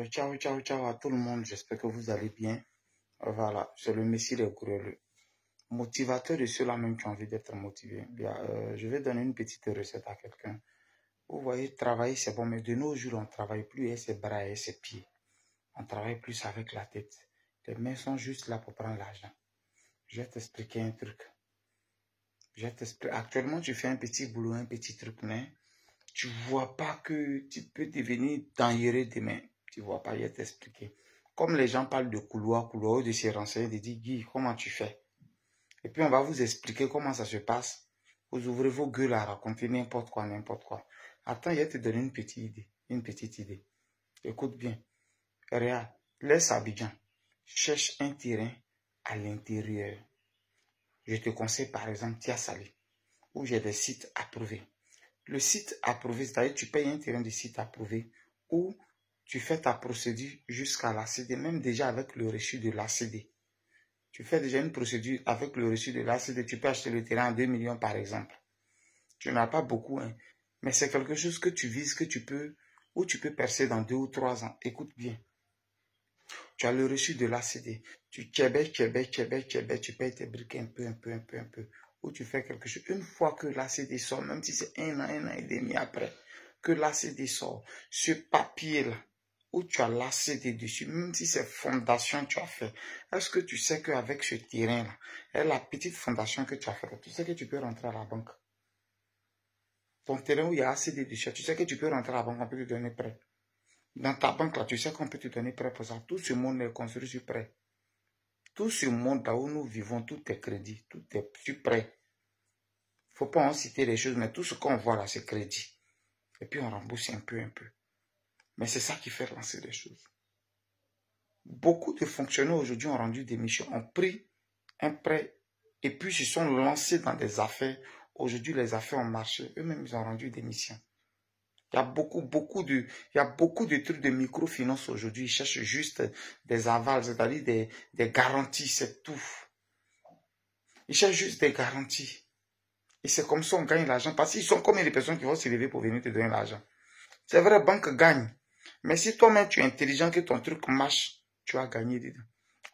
Ciao, ciao, ciao à tout le monde. J'espère que vous allez bien. Voilà, c'est le Messie les coureurs. Motivateur de ceux-là même qui ont envie d'être motivés. Bien, je vais donner une petite recette à quelqu'un. Vous voyez, travailler c'est bon, mais de nos jours, on ne travaille plus avec ses bras et ses pieds. On travaille plus avec la tête. Les mains sont juste là pour prendre l'argent. Je vais t'expliquer un truc. Actuellement, tu fais un petit boulot, un petit truc, mais tu vois pas que tu peux devenir dangereux demain. Tu vois pas, je vais t'expliquer. Comme les gens parlent de couloir, de se renseigner, de dire, Guy, comment tu fais? Et puis on va vous expliquer comment ça se passe. Vous ouvrez vos gueules à raconter n'importe quoi, n'importe quoi. Attends, je vais te donner une petite idée. Une petite idée. Écoute bien. Regarde, laisse Abidjan. Cherche un terrain à l'intérieur. Je te conseille par exemple Tia Salé, où j'ai des sites approuvés. Le site approuvé, c'est-à-dire tu payes un terrain de site approuvé où tu fais ta procédure jusqu'à l'ACD, même déjà avec le reçu de l'ACD. Tu fais déjà une procédure avec le reçu de l'ACD, tu peux acheter le terrain à 2 millions par exemple. Tu n'as pas beaucoup, hein, mais c'est quelque chose que tu vises, que tu peux, ou tu peux percer dans 2 ou 3 ans. Écoute bien. Tu as le reçu de l'ACD. Tu payes tes briques un peu. Ou tu fais quelque chose. Une fois que l'ACD sort, même si c'est un an et demi après, que l'ACD sort, ce papier-là, où tu as l'ACD dessus, même si c'est fondation tu as fait, est-ce que tu sais qu'avec ce terrain-là, et la petite fondation que tu as faite, tu sais que tu peux rentrer à la banque. Ton terrain où il y a ACD dessus, tu sais que tu peux rentrer à la banque, on peut te donner prêt. Dans ta banque, là, tu sais qu'on peut te donner prêt pour ça. Tout ce monde est construit sur prêt. Tout ce monde là où nous vivons, tout est crédit, tout est sur prêt. Il ne faut pas en citer les choses, mais tout ce qu'on voit là, c'est crédit. Et puis on rembourse un peu. Mais c'est ça qui fait lancer les choses. Beaucoup de fonctionnaires aujourd'hui ont rendu démission, ont pris un prêt et puis se sont lancés dans des affaires. Aujourd'hui, les affaires ont marché. Eux-mêmes, ils ont rendu démission. Il y a beaucoup de trucs de microfinance aujourd'hui. Ils cherchent juste des avals, c'est-à-dire des garanties, c'est tout. Ils cherchent juste des garanties. Et c'est comme ça qu'on gagne l'argent. Parce qu'ils sont combien de personnes qui vont se lever pour venir te donner l'argent. C'est vrai, banque gagne. Mais si toi-même tu es intelligent, que ton truc marche, tu vas gagner dedans.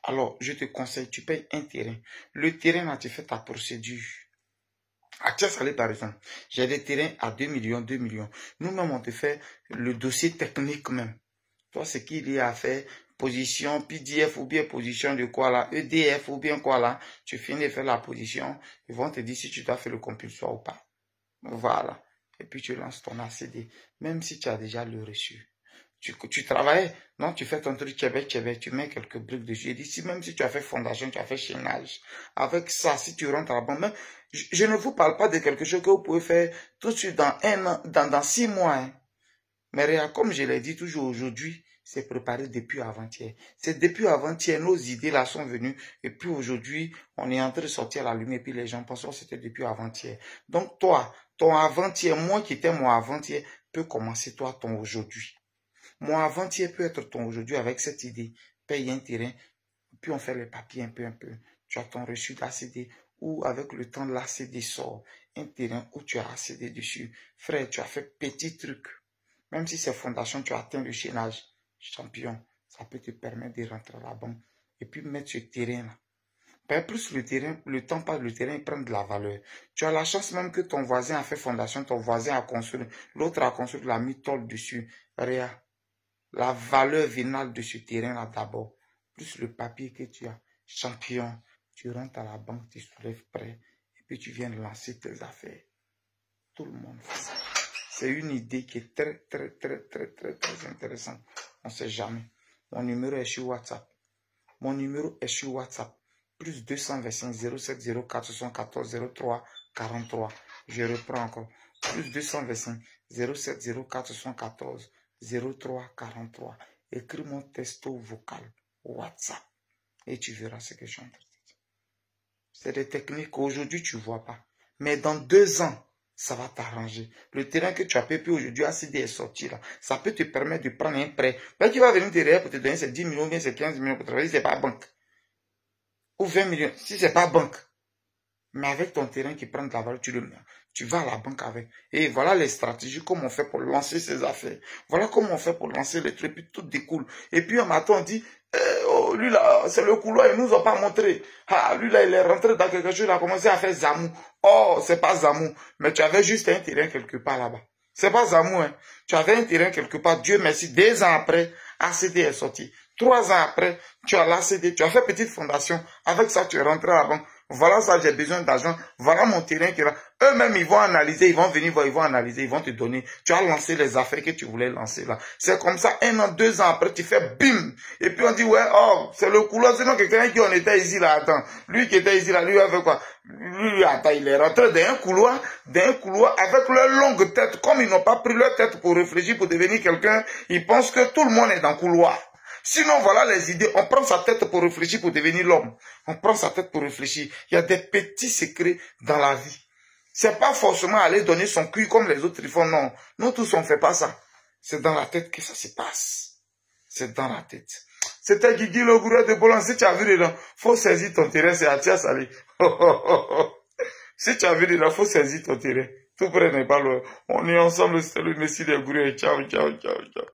Alors, je te conseille, tu payes un terrain. Le terrain, là, tu fais ta procédure. À Tia-Salé, par exemple, j'ai des terrains à 2 millions. Nous-mêmes, on te fait le dossier technique même. Toi, ce qu'il y a à faire, position PDF ou bien position de quoi là, EDF ou bien quoi là, tu finis de faire la position, ils vont te dire si tu dois faire le compulsoire ou pas. Voilà. Et puis tu lances ton ACD, même si tu as déjà le reçu. Tu travailles, non, tu fais ton truc, tu mets quelques briques dessus. Et d'ici, même si tu as fait fondation, tu as fait chaînage. Avec ça, si tu rentres à la banque, même, je ne vous parle pas de quelque chose que vous pouvez faire tout de suite dans un an, dans 6 mois. Hein. Mais regarde, comme je l'ai dit toujours aujourd'hui, c'est préparé depuis avant-hier. C'est depuis avant-hier, nos idées là sont venues. Et puis aujourd'hui, on est en train de sortir à la lumière. Et puis les gens pensent que c'était depuis avant-hier. Donc toi, ton avant-hier, moi qui étais mon avant-hier, peut commencer toi ton aujourd'hui. Mon avant-hier peut être ton aujourd'hui avec cette idée. Paye un terrain, puis on fait les papiers un peu. Tu as ton reçu d'ACD ou avec le temps de l'ACD sort. Un terrain où tu as ACD dessus. Frère, tu as fait petit truc. Même si c'est fondation, tu as atteint le chaînage. Champion, ça peut te permettre de rentrer à la banque. Et puis mettre ce terrain-là. Ben, plus le terrain, le temps passe, le terrain prend de la valeur. Tu as la chance même que ton voisin a fait fondation, ton voisin a construit, l'autre a construit, l'a mis tôle dessus. Regarde. La valeur vénale de ce terrain-là d'abord, plus le papier que tu as, champion, tu rentres à la banque, tu soulèves prêt, et puis tu viens de lancer tes affaires. Tout le monde fait ça. C'est une idée qui est très intéressante. On ne sait jamais. Mon numéro est sur WhatsApp. Plus 225 07 04 74 03 43. Je reprends encore. Plus 225 07 04 74 03 43. Écris mon texto vocal WhatsApp et tu verras ce que je suis en train de dire. C'est des techniques qu'aujourd'hui tu ne vois pas. Mais dans 2 ans, ça va t'arranger. Le terrain que tu as payé aujourd'hui, ACD est sorti là. Ça peut te permettre de prendre un prêt. Mais qui va venir derrière pour te donner ces 10 millions, bien ces 15 millions pour travailler, c'est pas banque. Ou 20 millions, si c'est pas banque. Mais avec ton terrain qui prend de la valeur, tu vas à la banque avec. Et voilà les stratégies, comment on fait pour lancer ces affaires. Voilà comment on fait pour lancer les trucs, puis tout découle. Et puis un matin, on dit, oh, lui là, c'est le couloir, il nous a pas montré. Ah, lui là, il est rentré dans quelque chose, il a commencé à faire Zamou. Oh, c'est pas Zamou, mais tu avais juste un terrain quelque part là-bas. C'est pas Zamou, hein. Tu avais un terrain quelque part, Dieu merci, 2 ans après, ACD est sorti. 3 ans après, tu as l'ACD, tu as fait petite fondation. Avec ça, tu es rentré à la banque. Voilà ça, j'ai besoin d'argent. Voilà mon terrain qui est là. Eux-mêmes, ils vont analyser, ils vont venir voir, ils vont analyser, ils vont te donner. Tu as lancé les affaires que tu voulais lancer là. C'est comme ça, 1 an, 2 ans après, tu fais bim. Et puis on dit, ouais, oh, c'est le couloir. Sinon, quelqu'un qui en était ici là, attends. Lui qui était ici là, lui, avec quoi? Lui, attends, il est rentré d'un couloir avec leur longue tête. Comme ils n'ont pas pris leur tête pour réfléchir, pour devenir quelqu'un, ils pensent que tout le monde est dans le couloir. Sinon, voilà les idées. On prend sa tête pour réfléchir, pour devenir l'homme. On prend sa tête pour réfléchir. Il y a des petits secrets dans la vie. C'est pas forcément aller donner son cul comme les autres ils font. Non, nous tous on fait pas ça. C'est dans la tête que ça se passe. C'est dans la tête. C'était Guigui le gourou de Bolan. Si tu as vu dedans, faut saisir ton terrain. C'est Atia Salé. Si tu as vu dedans, faut saisir ton terrain. Tout près n'est pas loin. On est ensemble. Salut, merci les gourous. Ciao, ciao, ciao, ciao.